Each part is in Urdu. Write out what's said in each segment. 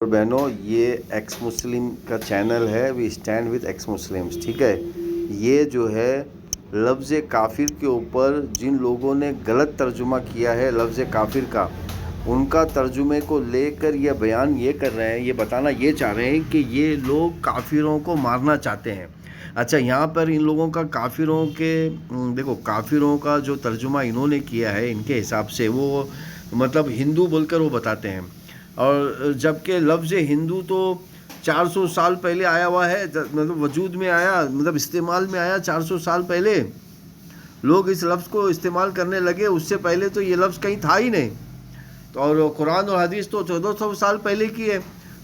اور بہنوں، یہ ایکس مسلم کا چینل ہے، we stand with ex Muslims. ٹھیک ہے، یہ جو ہے لفظ کافر کے اوپر جن لوگوں نے غلط ترجمہ کیا ہے لفظ کافر کا، ان کا ترجمے کو لے کر یہ بیان یہ کر رہے ہیں، یہ بتانا یہ چاہ رہے ہیں کہ یہ لوگ کافروں کو مارنا چاہتے ہیں. اچھا، یہاں پر ان لوگوں کا کافروں کے دیکھو، کافروں کا جو ترجمہ انہوں نے کیا ہے ان کے حساب سے، وہ مطلب ہندو بول کر وہ بتاتے ہیں. اور جبکہ لفظ ہندو تو 400 سال پہلے آیا ہوا ہے، مطلب وجود میں آیا، مطلب استعمال میں آیا 400 سال پہلے. لوگ اس لفظ کو استعمال کرنے لگے، اس سے پہلے تو یہ لفظ کہیں تھا ہی نہیں. اور قرآن اور حدیث تو 1400 سال پہلے کی ہے.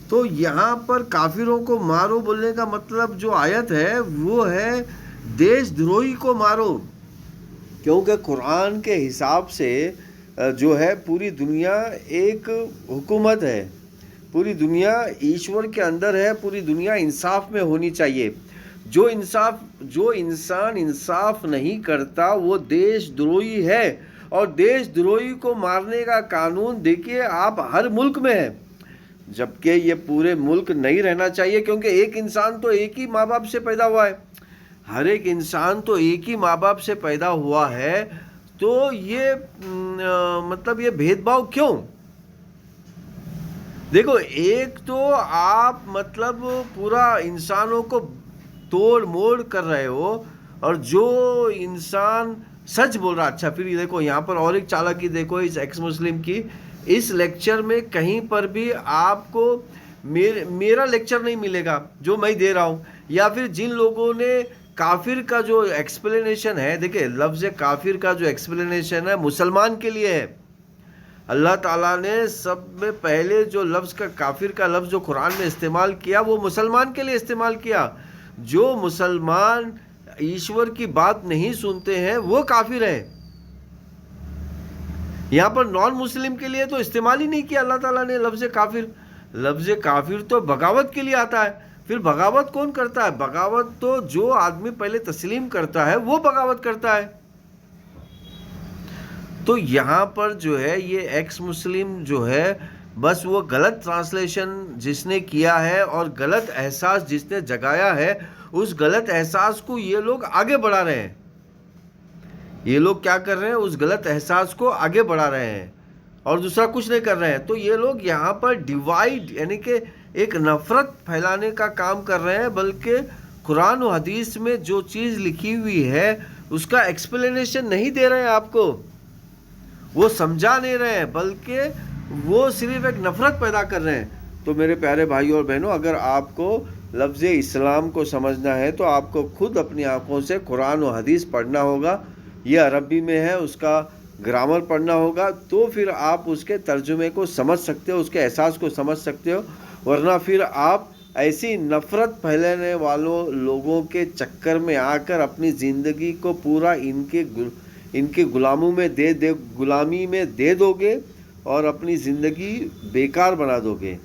تو یہاں پر کافروں کو مارو بولنے کا مطلب جو آیت ہے وہ ہے دیش دروہی کو مارو، کیونکہ قرآن کے حساب سے جو ہے پوری دنیا ایک حکومت ہے، پوری دنیا ایشور کے اندر ہے، پوری دنیا انصاف میں ہونی چاہیے. جو انسان انصاف نہیں کرتا وہ دیش دروہی ہے. اور دیش دروہی کو مارنے کا قانون دیکھیے آپ ہر ملک میں ہے، جبکہ یہ پورے ملک نہیں رہنا چاہیے، کیونکہ ایک انسان تو ایک ہی ماں باپ سے پیدا ہوا ہے. ہر ایک انسان تو ایک ہی ماں باپ سے پیدا ہوا ہے، تو یہ مطلب یہ بھید بھاؤ کیوں؟ دیکھو، ایک تو آپ مطلب پورا انسانوں کو توڑ موڑ کر رہے ہو، اور جو انسان سچ بول رہا. اچھا، پھر دیکھو یہاں پر اور ایک چالاکی دیکھو اس ایکس مسلم کی. اس لیکچر میں کہیں پر بھی آپ کو میرا لیکچر نہیں ملے گا جو میں دے رہا ہوں، یا پھر جن لوگوں نے کافر کا جو ایکسپلینیشن ہے، دیکھیں لفظ کافر کا جو ایکسپلینیشن ہے مسلمان کے لیے ہے. اللہ تعالیٰ نے سب میں پہلے جو لفظ کا کافر کا لفظ جو قرآن میں استعمال کیا وہ مسلمان کے لیے استعمال کیا. جو مسلمان ایشور کی بات نہیں سنتے ہیں وہ کافر ہیں. یہاں پر نان مسلم کے لیے تو استعمال ہی نہیں کیا اللہ تعالیٰ نے لفظ کافر. لفظ کافر تو بغاوت کے لیے آتا ہے. پھر بغاوت کون کرتا ہے؟ بغاوت تو جو آدمی پہلے تسلیم کرتا ہے وہ بغاوت کرتا ہے. تو یہاں پر جو ہے یہ ایکس مسلم جو ہے بس وہ غلط ٹرانسلیشن جس نے کیا ہے اور غلط احساس جس نے جگایا ہے، اس غلط احساس کو یہ لوگ آگے بڑھا رہے ہیں. یہ لوگ کیا کر رہے ہیں؟ اس غلط احساس کو آگے بڑھا رہے ہیں اور دوسرا کچھ نہیں کر رہے ہیں. تو یہ لوگ یہاں پر ڈیوائیڈ یعنی کہ ایک نفرت پھیلانے کا کام کر رہے ہیں، بلکہ قرآن و حدیث میں جو چیز لکھی ہوئی ہے اس کا ایکسپلینیشن نہیں دے رہے ہیں آپ کو، وہ سمجھا نہیں رہے ہیں، بلکہ وہ صرف ایک نفرت پیدا کر رہے ہیں. تو میرے پیارے بھائیوں اور بہنوں، اگر آپ کو لفظ اسلام کو سمجھنا ہے تو آپ کو خود اپنی آنکھوں سے قرآن و حدیث پڑھنا ہوگا. یہ عربی میں ہے، اس کا گرامر پڑھنا ہوگا، تو پھر آپ اس کے ترجمے کو سمجھ سکتے ہو، اس کے احساس کو سمجھ سکتے ہو. ورنہ پھر آپ ایسی نفرت پھیلانے والوں لوگوں کے چکر میں آ کر اپنی زندگی کو پورا ان کے غلامی میں دے دو گے اور اپنی زندگی بیکار بنا دو گے.